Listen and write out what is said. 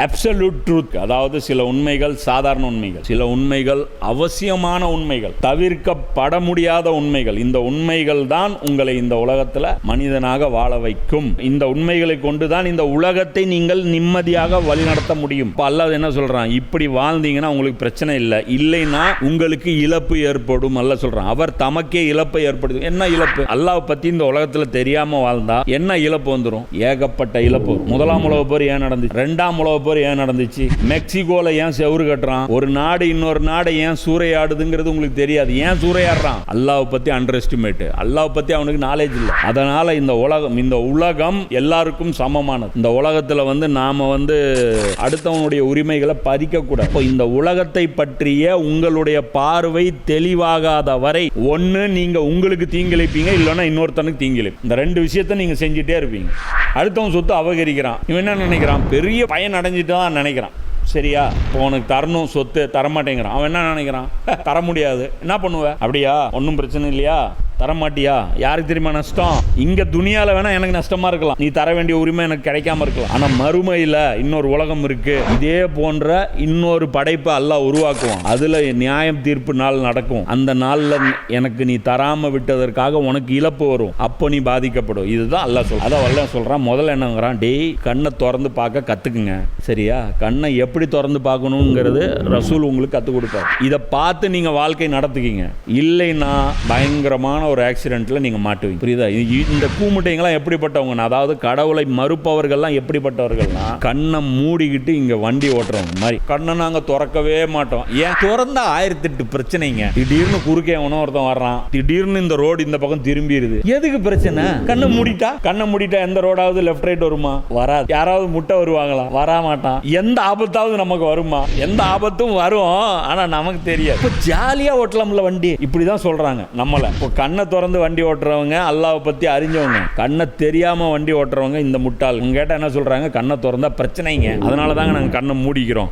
Absolute truth. அதாவது சில உண்மைகள் சாதாரண உண்மைகள், சில உண்மைகள் அவசியமான உண்மைகள், தவிர்க்கப்பட முடியாத உண்மைகள். இந்த உண்மைகள் தான் உங்களை இந்த உலகத்தில் மனிதனாக வாழ வைக்கும். இந்த உண்மைகளை கொண்டுதான் இந்த உலகத்தை நீங்கள் நிம்மதியாக வழிநடத்த முடியும். அல்லாஹ் என்ன சொல்றான், இப்படி வாழ்ந்தீங்கன்னா உங்களுக்கு பிரச்சனை இல்லை, இல்லைன்னா உங்களுக்கு இழப்பு ஏற்படும். அல்லாஹ் சொல்றான், அவர் தமக்கே இழப்பை ஏற்படுது. என்ன இழப்பு? அல்லாஹ் பத்தி இந்த உலகத்தில் தெரியாம வாழ்ந்தா என்ன இழப்பு வந்துடும்? ஏகப்பட்ட இழப்பு. முதலாம் உலக போர் ஏன் நடந்துச்சு? இரண்டாம் உலக போர் ஏன் நடந்துச்சு? மெக்சிகோல ஏன் செவுறு கட்டுறான்? ஒரு நாடு இன்னொரு நாடு ஏன் சூறையாடுதுங்கிறது உங்களுக்கு தெரியாது. ஏன் சூறையாடுறான்? அல்லாஹ் பத்தி அண்டர் எஸ்டிமேட், அல்லாஹ் பத்தி அவனுக்கு நாலேஜ் இல்லை. அதனால இந்த உலகம் எல்லாருக்கும் சமமானது. இந்த உலகத்துல நாம அடுத்தவனுடைய உரிமைகளை பறிக்க கூடாது. இந்த உலகத்தை பற்றிய உங்களுடைய பார்வை தெளிவாகாத வரை ஒன்னு நீங்க உங்களுக்கு தீங்கிழைப்பீங்க, இல்லைன்னா இன்னொருத்தனுக்கு தீங்கிழைப்பு. இந்த ரெண்டு விஷயத்தை நீங்க செஞ்சுட்டே இருப்பீங்க. அடுத்தவன் சொத்து அபகரிக்கிறான், இவன் என்ன நினைக்கிறான்? பெரிய பயன் அடைஞ்சிட்டு தான் நினைக்கிறான். சரியா? இப்போ உனக்கு தரணும், சொத்து தரமாட்டேங்கிறான். அவன் என்ன நினைக்கிறான்? தர முடியாது. என்ன பண்ணுவ? அப்படியா? ஒன்றும் பிரச்சனை இல்லையா? தரமாட்டியா? யாருக்கு தெரியுமா நஷ்டம்? இங்க துனியால வேணா எனக்கு நஷ்டமா இருக்கலாம், நீ தர வேண்டிய உரிமை எனக்கு கிடைக்காம இருக்கலாம். ஆனா மறுமையில இன்னொரு உலகம் இருக்கு, இதே போன்ற இன்னொரு படைப்பை அல்லாஹ் உருவாக்குவான். அதுல நியாயம் தீர்ப்பு நாள் நடக்கும். அந்த நாள்ல எனக்கு நீ தராம விட்டதற்காக உனக்கு இழப்பு வரும். அப்போ நீ பாதிக்கப்படும். இதுதான் அல்லாஹ் சொல்றான். அதான் அல்லாஹ் சொல்றான், முதல்ல என்னங்கிறான், டேய் கண்ணை திறந்து பார்க்க கத்துக்குங்க. சரியா? கண்ணை எப்படி திறந்து பார்க்கணுங்கிறது ரசூல் உங்களுக்கு கத்துக் கொடுப்பார். இதை பார்த்து நீங்க வாழ்க்கை நடத்துக்கீங்க. இல்லைன்னா பயங்கரமான ஒரு ஆக்சிடென்ட்ல நீங்க மாட்டுவீங்க. புரியுதா? இந்த கூமுட்டைங்களாம் எப்படிப்பட்டவங்க? அதாவது கடவுளை மறுப்பவர்கள்லாம் எப்படிப்பட்டவர்கள்னா, கண்ணை மூடிக்கிட்டு இங்க வண்டி ஓட்டுறவங்க மாதிரி. கண்ணை நாங்க திறக்கவே மாட்டோம். ஏன்? திறந்தா 1008 பிரச்சனைங்க. திடீர்னு குறுக்கே ஒருத்தன் வர்றான், திடீர்னு இந்த ரோடு இந்த பக்கம் திரும்பிடுது. எதுக்கு பிரச்சனை? கண்ணை மூடிட்டா எந்த ரோடாவது லெஃப்ட் ரைட் வருமா? வராது. யாராவது முட்டை வருவாங்களா? வரா மாட்டான். எந்த ஆபத்தாவது நமக்கு வருமா? எந்த ஆபத்தும் வரும், ஆனா நமக்கு தெரியாது. இப்போ ஜாலியா ஓட்டலாம்ல வண்டி. இப்படிதான் சொல்றாங்க நம்மள. இப்போ கண்ணை திறந்து வண்டி ஓட்டுறவங்க அல்லாஹ்வை பத்தி அறிஞ்சவங்க, கண்ணை தெரியாம வண்டி ஓட்டுறவங்க இந்த முட்டாள். கேட்டா என்ன சொல்றாங்க? கண்ணை திறந்தா பிரச்சனைங்க, அதனால தாங்க நாங்க கண்ணை மூடிக்கிறோம்.